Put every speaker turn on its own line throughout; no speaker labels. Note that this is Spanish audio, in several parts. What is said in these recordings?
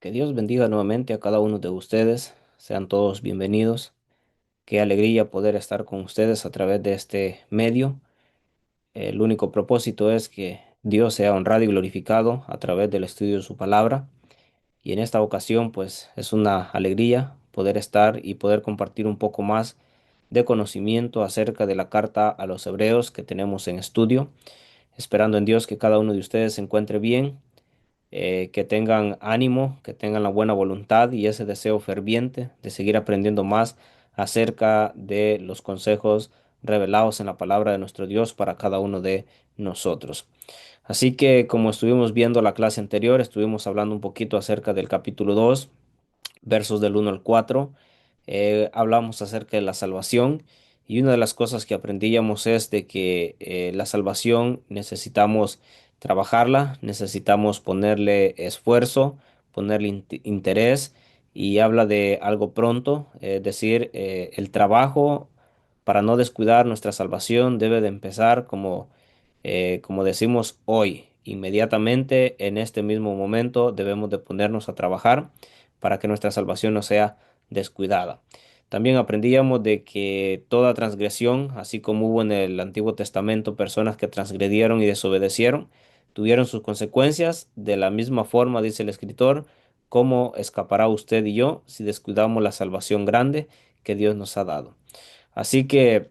Que Dios bendiga nuevamente a cada uno de ustedes. Sean todos bienvenidos. Qué alegría poder estar con ustedes a través de este medio. El único propósito es que Dios sea honrado y glorificado a través del estudio de su palabra. Y en esta ocasión, pues es una alegría poder estar y poder compartir un poco más de conocimiento acerca de la carta a los hebreos que tenemos en estudio, esperando en Dios que cada uno de ustedes se encuentre bien, que tengan ánimo, que tengan la buena voluntad y ese deseo ferviente de seguir aprendiendo más acerca de los consejos revelados en la palabra de nuestro Dios para cada uno de nosotros. Así que como estuvimos viendo la clase anterior, estuvimos hablando un poquito acerca del capítulo 2, versos del 1 al 4. Hablamos acerca de la salvación y una de las cosas que aprendíamos es de que la salvación necesitamos trabajarla, necesitamos ponerle esfuerzo, ponerle interés, y habla de algo pronto, es decir, el trabajo para no descuidar nuestra salvación debe de empezar como decimos hoy, inmediatamente en este mismo momento debemos de ponernos a trabajar para que nuestra salvación no sea descuidada. También aprendíamos de que toda transgresión, así como hubo en el Antiguo Testamento personas que transgredieron y desobedecieron, tuvieron sus consecuencias. De la misma forma, dice el escritor, ¿cómo escapará usted y yo si descuidamos la salvación grande que Dios nos ha dado? Así que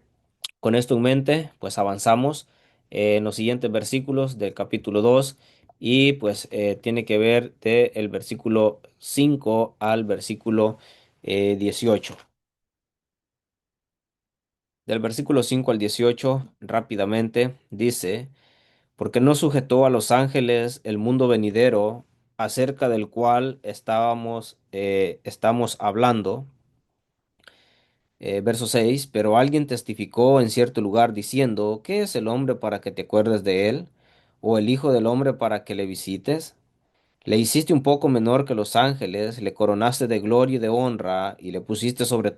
con esto en mente, pues avanzamos en los siguientes versículos del capítulo 2 y pues tiene que ver del versículo 5 al versículo 18. Del versículo 5 al 18 rápidamente, dice: porque no sujetó a los ángeles el mundo venidero, acerca del cual estamos hablando. Verso 6: pero alguien testificó en cierto lugar diciendo, ¿qué es el hombre para que te acuerdes de él? ¿O el hijo del hombre para que le visites? Le hiciste un poco menor que los ángeles, le coronaste de gloria y de honra, y le pusiste sobre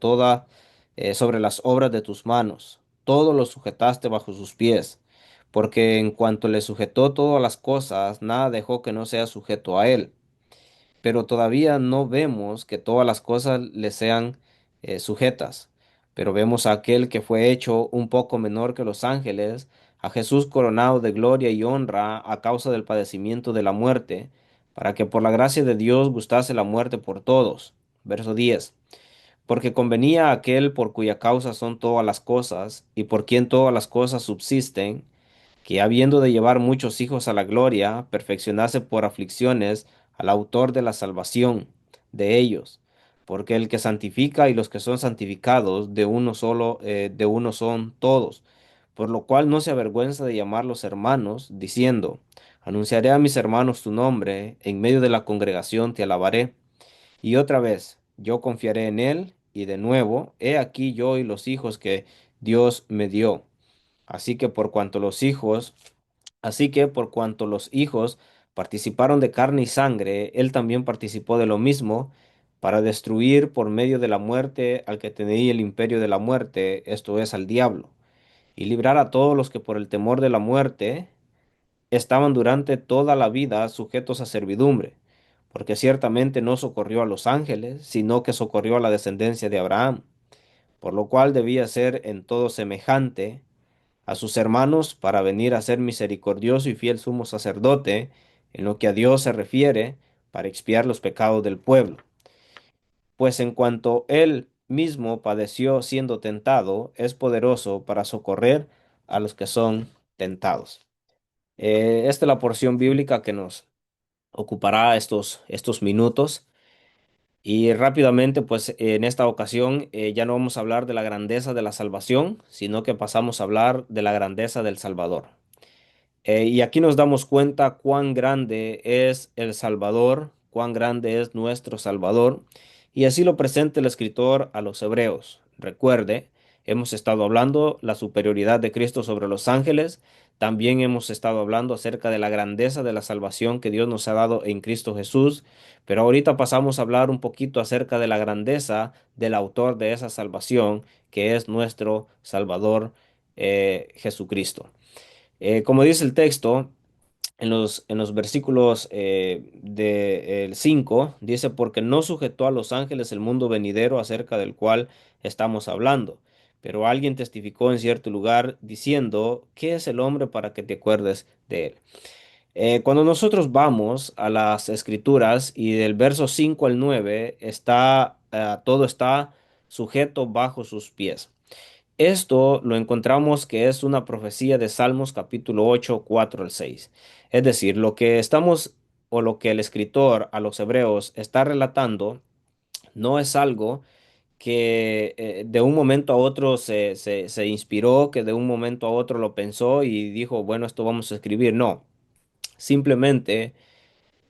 las obras de tus manos. Todo lo sujetaste bajo sus pies, porque en cuanto le sujetó todas las cosas, nada dejó que no sea sujeto a él. Pero todavía no vemos que todas las cosas le sean sujetas. Pero vemos a aquel que fue hecho un poco menor que los ángeles, a Jesús coronado de gloria y honra a causa del padecimiento de la muerte, para que por la gracia de Dios gustase la muerte por todos. Verso 10: porque convenía a aquel por cuya causa son todas las cosas, y por quien todas las cosas subsisten, que habiendo de llevar muchos hijos a la gloria, perfeccionase por aflicciones al autor de la salvación de ellos. Porque el que santifica y los que son santificados de uno solo, de uno son todos. Por lo cual no se avergüenza de llamarlos hermanos, diciendo: anunciaré a mis hermanos tu nombre, en medio de la congregación te alabaré. Y otra vez, yo confiaré en él, y de nuevo, he aquí yo y los hijos que Dios me dio. Así que por cuanto los hijos Así que por cuanto los hijos participaron de carne y sangre, él también participó de lo mismo, para destruir por medio de la muerte al que tenía el imperio de la muerte, esto es, al diablo, y librar a todos los que por el temor de la muerte estaban durante toda la vida sujetos a servidumbre, porque ciertamente no socorrió a los ángeles, sino que socorrió a la descendencia de Abraham, por lo cual debía ser en todo semejante a sus hermanos, para venir a ser misericordioso y fiel sumo sacerdote en lo que a Dios se refiere, para expiar los pecados del pueblo. Pues en cuanto él mismo padeció siendo tentado, es poderoso para socorrer a los que son tentados. Esta es la porción bíblica que nos ocupará estos minutos. Y rápidamente, pues en esta ocasión ya no vamos a hablar de la grandeza de la salvación, sino que pasamos a hablar de la grandeza del Salvador. Y aquí nos damos cuenta cuán grande es el Salvador, cuán grande es nuestro Salvador. Y así lo presenta el escritor a los hebreos. Recuerde, hemos estado hablando la superioridad de Cristo sobre los ángeles. También hemos estado hablando acerca de la grandeza de la salvación que Dios nos ha dado en Cristo Jesús. Pero ahorita pasamos a hablar un poquito acerca de la grandeza del autor de esa salvación, que es nuestro Salvador, Jesucristo. Como dice el texto, en los versículos del 5 dice, porque no sujetó a los ángeles el mundo venidero acerca del cual estamos hablando. Pero alguien testificó en cierto lugar diciendo, ¿qué es el hombre para que te acuerdes de él? Cuando nosotros vamos a las escrituras y del verso 5 al 9 está, todo está sujeto bajo sus pies. Esto lo encontramos que es una profecía de Salmos capítulo 8 4 al 6. Es decir, lo que estamos o lo que el escritor a los hebreos está relatando no es algo que de un momento a otro se inspiró, que de un momento a otro lo pensó y dijo, bueno, esto vamos a escribir. No, simplemente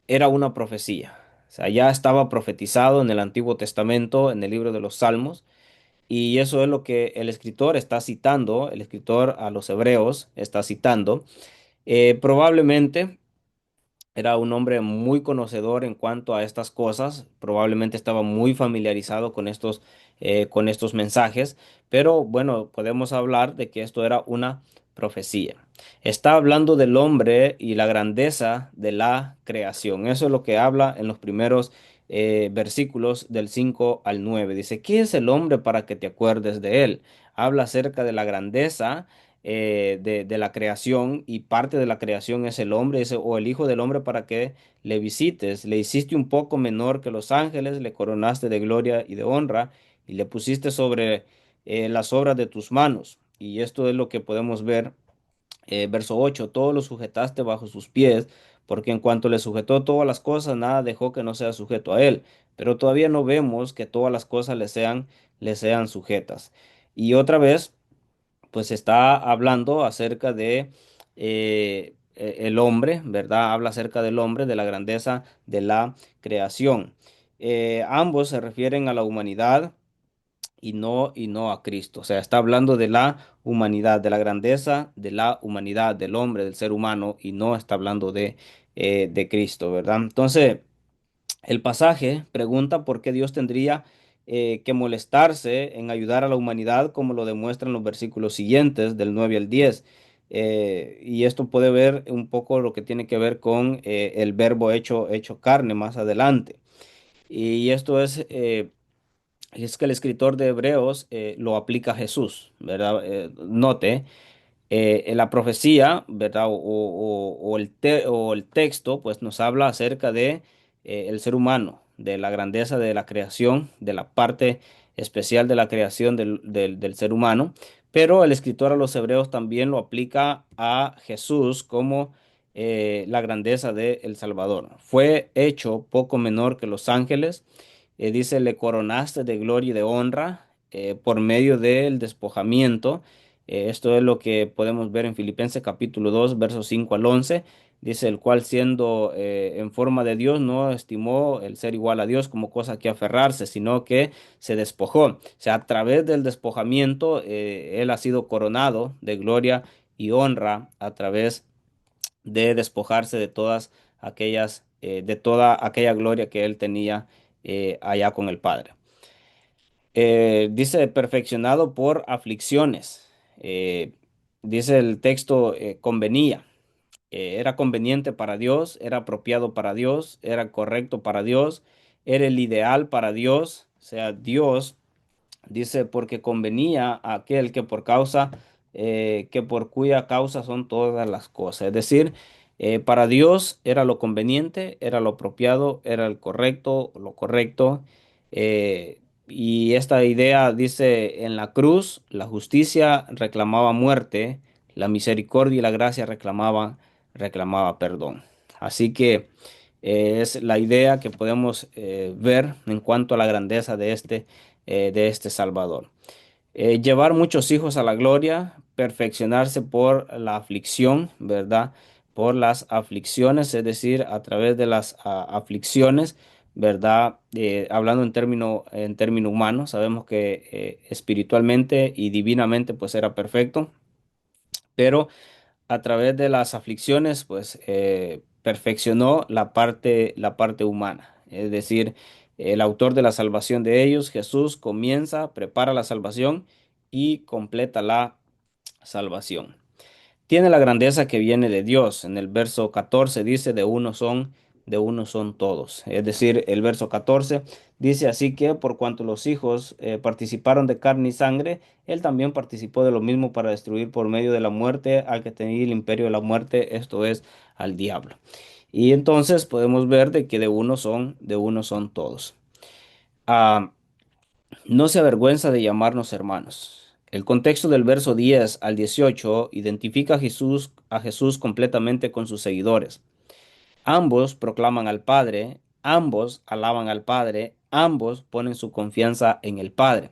era una profecía. O sea, ya estaba profetizado en el Antiguo Testamento, en el libro de los Salmos. Y eso es lo que el escritor está citando, el escritor a los hebreos está citando. Probablemente era un hombre muy conocedor en cuanto a estas cosas, probablemente estaba muy familiarizado con estos mensajes, pero bueno, podemos hablar de que esto era una profecía. Está hablando del hombre y la grandeza de la creación. Eso es lo que habla en los primeros versículos del 5 al 9. Dice, ¿qué es el hombre para que te acuerdes de él? Habla acerca de la grandeza de la creación y parte de la creación es el hombre, dice, o el hijo del hombre para que le visites. Le hiciste un poco menor que los ángeles, le coronaste de gloria y de honra y le pusiste sobre las obras de tus manos. Y esto es lo que podemos ver, verso 8, todo lo sujetaste bajo sus pies, porque en cuanto le sujetó todas las cosas, nada dejó que no sea sujeto a él. Pero todavía no vemos que todas las cosas le sean sujetas. Y otra vez pues está hablando acerca de el hombre, ¿verdad? Habla acerca del hombre, de la grandeza de la creación. Ambos se refieren a la humanidad y no a Cristo. O sea, está hablando de la humanidad, de la grandeza de la humanidad, del hombre, del ser humano, y no está hablando de Cristo, ¿verdad? Entonces, el pasaje pregunta por qué Dios tendría que molestarse en ayudar a la humanidad, como lo demuestran los versículos siguientes, del 9 al 10. Y esto puede ver un poco lo que tiene que ver con el verbo hecho carne más adelante. Y esto es que el escritor de Hebreos lo aplica a Jesús, ¿verdad? Note en la profecía, ¿verdad? O el texto, pues nos habla acerca de el ser humano, de la grandeza de la creación, de la parte especial de la creación del ser humano, pero el escritor a los hebreos también lo aplica a Jesús como la grandeza del Salvador. Fue hecho poco menor que los ángeles, dice, le coronaste de gloria y de honra por medio del despojamiento. Esto es lo que podemos ver en Filipenses capítulo 2 versos 5 al 11. Dice, el cual siendo en forma de Dios, no estimó el ser igual a Dios como cosa que aferrarse, sino que se despojó. O sea, a través del despojamiento, Él ha sido coronado de gloria y honra a través de despojarse de todas de toda aquella gloria que Él tenía allá con el Padre. Dice perfeccionado por aflicciones. Eh, Dice el texto convenía. Era conveniente para Dios, era apropiado para Dios, era correcto para Dios, era el ideal para Dios. O sea, Dios dice, porque convenía a aquel que por causa, que por cuya causa son todas las cosas. Es decir, para Dios era lo conveniente, era lo apropiado, era el correcto, lo correcto. Y esta idea dice, en la cruz, la justicia reclamaba muerte, la misericordia y la gracia reclamaba perdón. Así que es la idea que podemos ver en cuanto a la grandeza de este Salvador. Llevar muchos hijos a la gloria, perfeccionarse por la aflicción, ¿verdad? Por las aflicciones, es decir, a través de las aflicciones, ¿verdad? Hablando en término humano, sabemos que espiritualmente y divinamente pues era perfecto, pero a través de las aflicciones, pues perfeccionó la parte humana. Es decir, el autor de la salvación de ellos, Jesús, comienza, prepara la salvación y completa la salvación. Tiene la grandeza que viene de Dios. En el verso 14 dice, de uno son todos. Es decir, el verso 14 dice, así que por cuanto los hijos participaron de carne y sangre, él también participó de lo mismo para destruir por medio de la muerte al que tenía el imperio de la muerte, esto es, al diablo. Y entonces podemos ver de que de uno son todos. Ah, no se avergüenza de llamarnos hermanos. El contexto del verso 10 al 18 identifica a Jesús completamente con sus seguidores. Ambos proclaman al Padre, ambos alaban al Padre, ambos ponen su confianza en el Padre.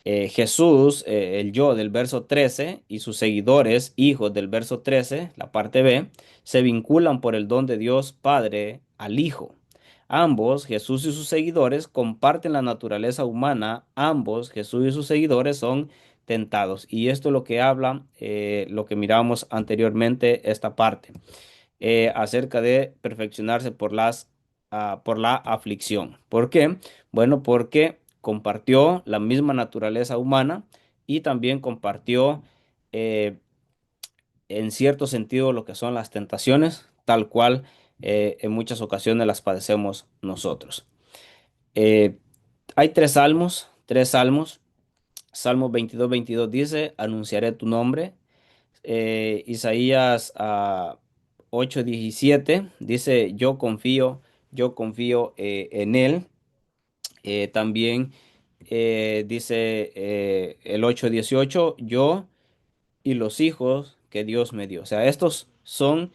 Jesús, el yo del verso 13 y sus seguidores, hijos del verso 13, la parte B, se vinculan por el don de Dios Padre al Hijo. Ambos, Jesús y sus seguidores, comparten la naturaleza humana. Ambos, Jesús y sus seguidores, son tentados. Y esto es lo que habla, lo que miramos anteriormente, esta parte acerca de perfeccionarse por la aflicción. ¿Por qué? Bueno, porque compartió la misma naturaleza humana y también compartió eh, en cierto sentido lo que son las tentaciones, tal cual en muchas ocasiones las padecemos nosotros. Eh, Hay tres salmos. Salmo 22 dice, anunciaré tu nombre. Isaías 8:17 dice, yo confío en él. También dice el 8:18, yo y los hijos que Dios me dio. O sea, estos son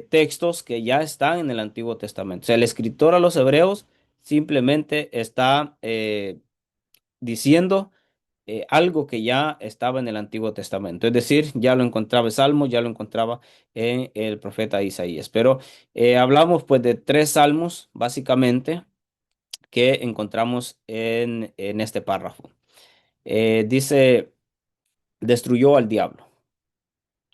textos que ya están en el Antiguo Testamento. O sea, el escritor a los hebreos simplemente está diciendo algo que ya estaba en el Antiguo Testamento. Es decir, ya lo encontraba en Salmos, ya lo encontraba en el profeta Isaías. Pero hablamos pues de tres salmos, básicamente, que encontramos en este párrafo. Dice, destruyó al diablo.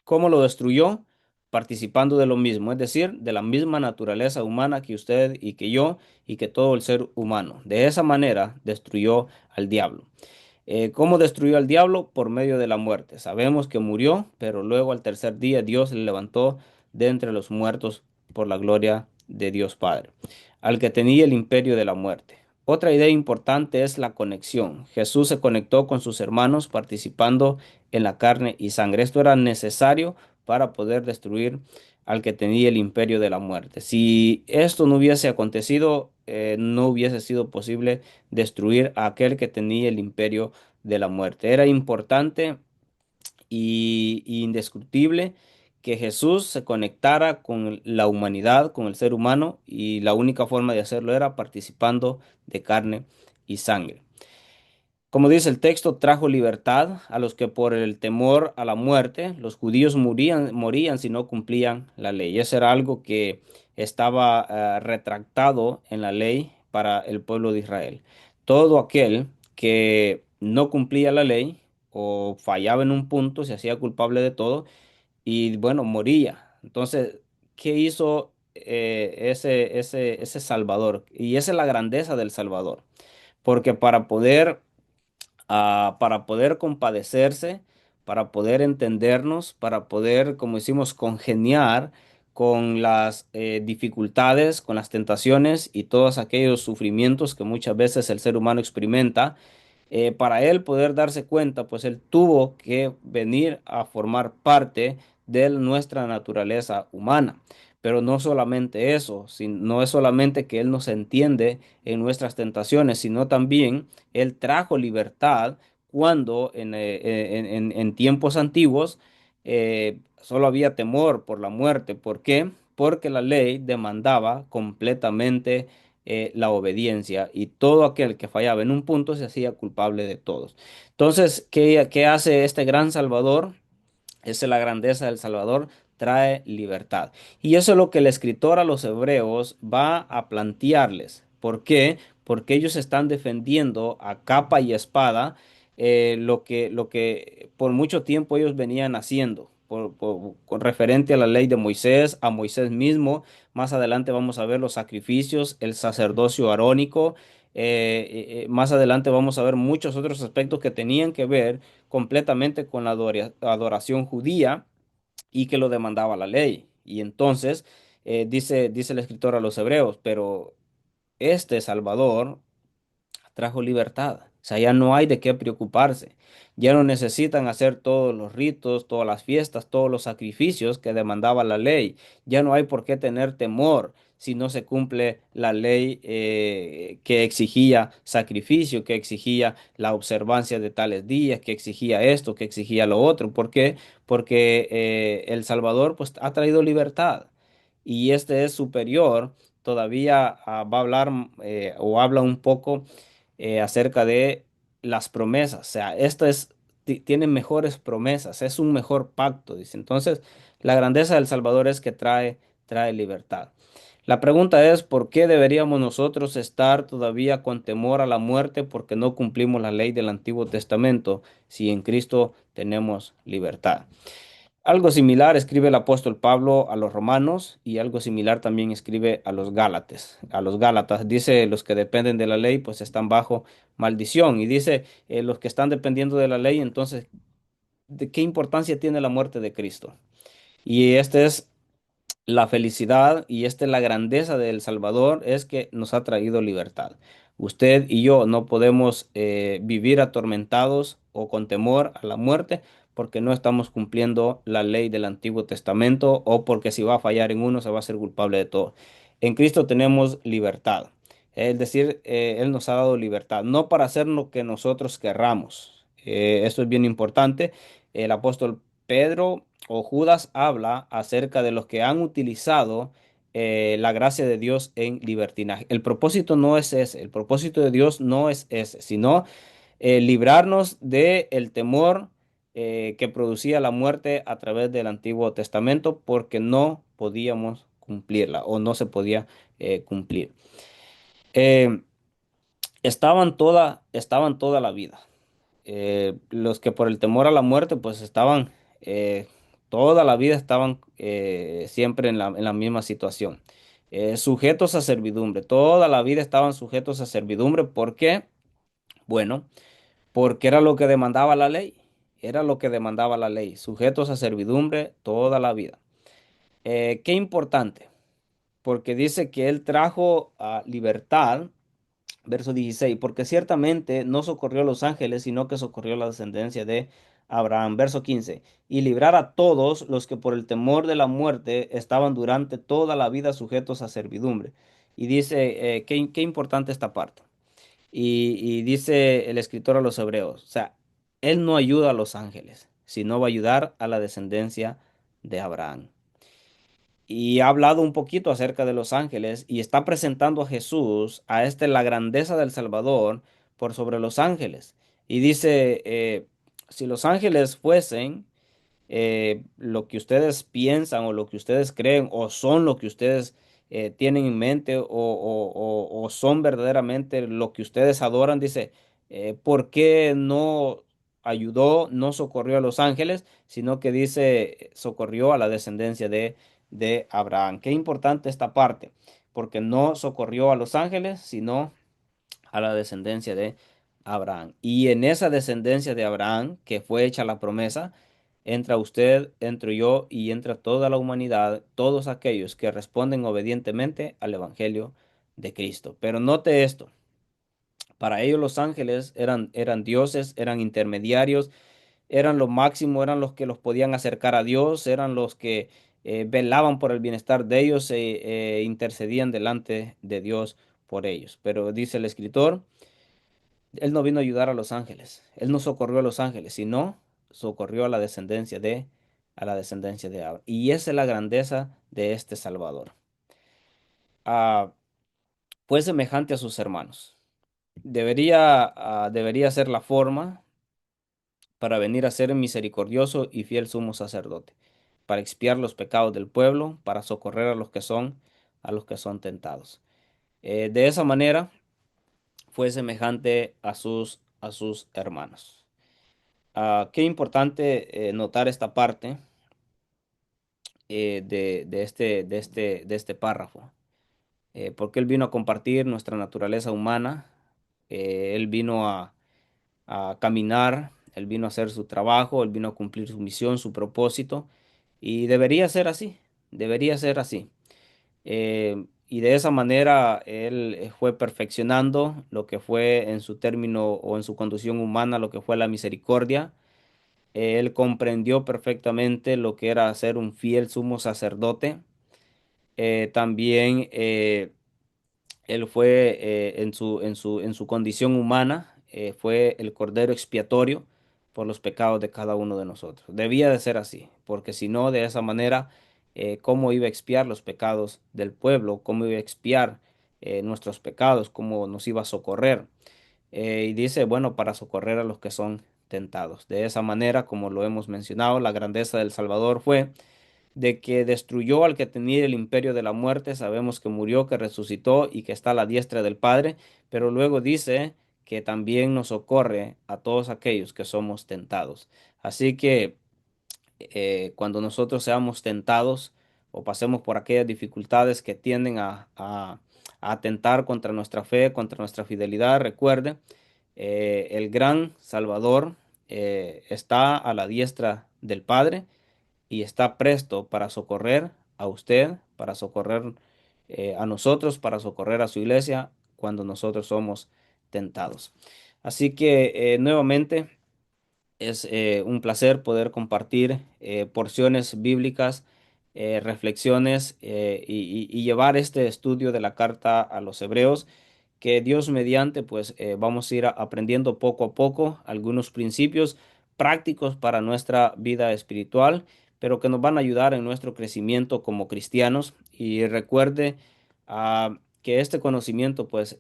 ¿Cómo lo destruyó? Participando de lo mismo, es decir, de la misma naturaleza humana que usted y que yo y que todo el ser humano. De esa manera destruyó al diablo. ¿Cómo destruyó al diablo? Por medio de la muerte. Sabemos que murió, pero luego al tercer día Dios le levantó de entre los muertos por la gloria de Dios Padre, al que tenía el imperio de la muerte. Otra idea importante es la conexión. Jesús se conectó con sus hermanos participando en la carne y sangre. Esto era necesario para poder destruir al que tenía el imperio de la muerte. Si esto no hubiese acontecido, no hubiese sido posible destruir a aquel que tenía el imperio de la muerte. Era importante y indiscutible que Jesús se conectara con la humanidad, con el ser humano, y la única forma de hacerlo era participando de carne y sangre. Como dice el texto, trajo libertad a los que por el temor a la muerte, los judíos morían si no cumplían la ley. Eso era algo que estaba retractado en la ley para el pueblo de Israel. Todo aquel que no cumplía la ley o fallaba en un punto, se hacía culpable de todo y bueno, moría. Entonces, ¿qué hizo ese Salvador? Y esa es la grandeza del Salvador. Porque para poder compadecerse, para poder entendernos, para poder, como decimos, congeniar con las dificultades, con las tentaciones y todos aquellos sufrimientos que muchas veces el ser humano experimenta, para él poder darse cuenta, pues él tuvo que venir a formar parte de nuestra naturaleza humana. Pero no solamente eso, no es solamente que Él nos entiende en nuestras tentaciones, sino también Él trajo libertad cuando en tiempos antiguos solo había temor por la muerte. ¿Por qué? Porque la ley demandaba completamente la obediencia y todo aquel que fallaba en un punto se hacía culpable de todos. Entonces, ¿qué hace este gran Salvador? Esa es la grandeza del Salvador, trae libertad. Y eso es lo que el escritor a los hebreos va a plantearles. ¿Por qué? Porque ellos están defendiendo a capa y espada lo que por mucho tiempo ellos venían haciendo. Con referente a la ley de Moisés, a Moisés mismo, más adelante vamos a ver los sacrificios, el sacerdocio arónico, más adelante vamos a ver muchos otros aspectos que tenían que ver completamente con la adoración judía y que lo demandaba la ley. Y entonces dice el escritor a los hebreos, pero este Salvador trajo libertad. O sea, ya no hay de qué preocuparse. Ya no necesitan hacer todos los ritos, todas las fiestas, todos los sacrificios que demandaba la ley. Ya no hay por qué tener temor si no se cumple la ley que exigía sacrificio, que exigía la observancia de tales días, que exigía esto, que exigía lo otro. ¿Por qué? Porque el Salvador pues ha traído libertad y este es superior. Todavía va a hablar o habla un poco acerca de las promesas. O sea, tiene mejores promesas, es un mejor pacto, dice. Entonces, la grandeza del Salvador es que trae libertad. La pregunta es, ¿por qué deberíamos nosotros estar todavía con temor a la muerte porque no cumplimos la ley del Antiguo Testamento si en Cristo tenemos libertad? Algo similar escribe el apóstol Pablo a los romanos y algo similar también escribe a los gálatas. A los gálatas dice los que dependen de la ley pues están bajo maldición y dice los que están dependiendo de la ley entonces ¿de qué importancia tiene la muerte de Cristo? Y este es la felicidad y esta es la grandeza del Salvador, es que nos ha traído libertad. Usted y yo no podemos vivir atormentados o con temor a la muerte porque no estamos cumpliendo la ley del Antiguo Testamento o porque si va a fallar en uno se va a ser culpable de todo. En Cristo tenemos libertad. Es decir, Él nos ha dado libertad, no para hacer lo que nosotros querramos. Esto es bien importante. El apóstol Pedro o Judas habla acerca de los que han utilizado la gracia de Dios en libertinaje. El propósito no es ese, el propósito de Dios no es ese, sino librarnos del temor que producía la muerte a través del Antiguo Testamento porque no podíamos cumplirla o no se podía cumplir. Eh, estaban toda la vida. Los que por el temor a la muerte, pues estaban, toda la vida estaban siempre en la misma situación. Sujetos a servidumbre, toda la vida estaban sujetos a servidumbre. ¿Por qué? Bueno, porque era lo que demandaba la ley. Era lo que demandaba la ley. Sujetos a servidumbre toda la vida. Qué importante, porque dice que Él trajo libertad. Verso 16, porque ciertamente no socorrió a los ángeles, sino que socorrió a la descendencia de Abraham. Verso 15, y librar a todos los que por el temor de la muerte estaban durante toda la vida sujetos a servidumbre. Y dice, qué importante esta parte. Y dice el escritor a los hebreos, o sea, él no ayuda a los ángeles, sino va a ayudar a la descendencia de Abraham y ha hablado un poquito acerca de los ángeles y está presentando a Jesús, a este la grandeza del Salvador por sobre los ángeles. Y dice, si los ángeles fuesen lo que ustedes piensan o lo que ustedes creen o son lo que ustedes tienen en mente o son verdaderamente lo que ustedes adoran, dice, ¿por qué no ayudó, no socorrió a los ángeles, sino que dice, socorrió a la descendencia de Abraham? Qué importante esta parte, porque no socorrió a los ángeles, sino a la descendencia de Abraham. Y en esa descendencia de Abraham, que fue hecha la promesa, entra usted, entro yo y entra toda la humanidad, todos aquellos que responden obedientemente al Evangelio de Cristo. Pero note esto, para ellos los ángeles eran dioses, eran intermediarios, eran lo máximo, eran los que los podían acercar a Dios, eran los que velaban por el bienestar de ellos e intercedían delante de Dios por ellos. Pero dice el escritor, él no vino a ayudar a los ángeles, él no socorrió a los ángeles, sino socorrió a la descendencia de Abraham. Y esa es la grandeza de este Salvador. Ah, fue semejante a sus hermanos. Debería ser la forma para venir a ser misericordioso y fiel sumo sacerdote, para expiar los pecados del pueblo, para socorrer a los que son tentados. De esa manera fue semejante a sus hermanos. Qué importante notar esta parte de este párrafo, porque él vino a compartir nuestra naturaleza humana, él vino a caminar, él vino a hacer su trabajo, él vino a cumplir su misión, su propósito, Y debería ser así. Y de esa manera él fue perfeccionando lo que fue en su término o en su conducción humana, lo que fue la misericordia. Él comprendió perfectamente lo que era ser un fiel sumo sacerdote. También él fue en su condición humana, fue el cordero expiatorio por los pecados de cada uno de nosotros. Debía de ser así, porque si no, de esa manera, ¿cómo iba a expiar los pecados del pueblo? ¿Cómo iba a expiar nuestros pecados? ¿Cómo nos iba a socorrer? Y dice, bueno, para socorrer a los que son tentados. De esa manera, como lo hemos mencionado, la grandeza del Salvador fue de que destruyó al que tenía el imperio de la muerte, sabemos que murió, que resucitó y que está a la diestra del Padre, pero luego dice que también nos socorre a todos aquellos que somos tentados. Así que cuando nosotros seamos tentados o pasemos por aquellas dificultades que tienden a atentar contra nuestra fe, contra nuestra fidelidad, recuerde, el gran Salvador está a la diestra del Padre y está presto para socorrer a usted, para socorrer a nosotros, para socorrer a su iglesia cuando nosotros somos tentados. Así que nuevamente es un placer poder compartir porciones bíblicas, reflexiones y llevar este estudio de la carta a los hebreos que Dios mediante, pues vamos a ir aprendiendo poco a poco algunos principios prácticos para nuestra vida espiritual, pero que nos van a ayudar en nuestro crecimiento como cristianos. Y recuerde que este conocimiento, pues,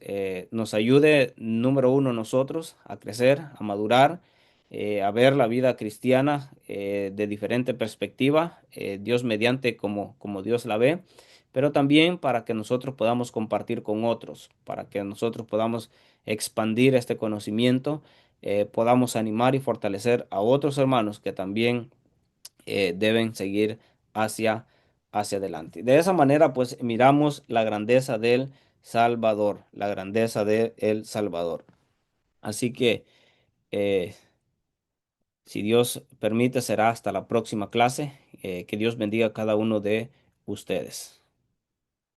nos ayude, número uno, nosotros a crecer, a madurar, a ver la vida cristiana de diferente perspectiva, Dios mediante como Dios la ve, pero también para que nosotros podamos compartir con otros, para que nosotros podamos expandir este conocimiento, podamos animar y fortalecer a otros hermanos que también deben seguir hacia, hacia adelante. De esa manera, pues miramos la grandeza del Salvador, la grandeza del Salvador. Así que, eh, si Dios permite, será hasta la próxima clase. Que Dios bendiga a cada uno de ustedes.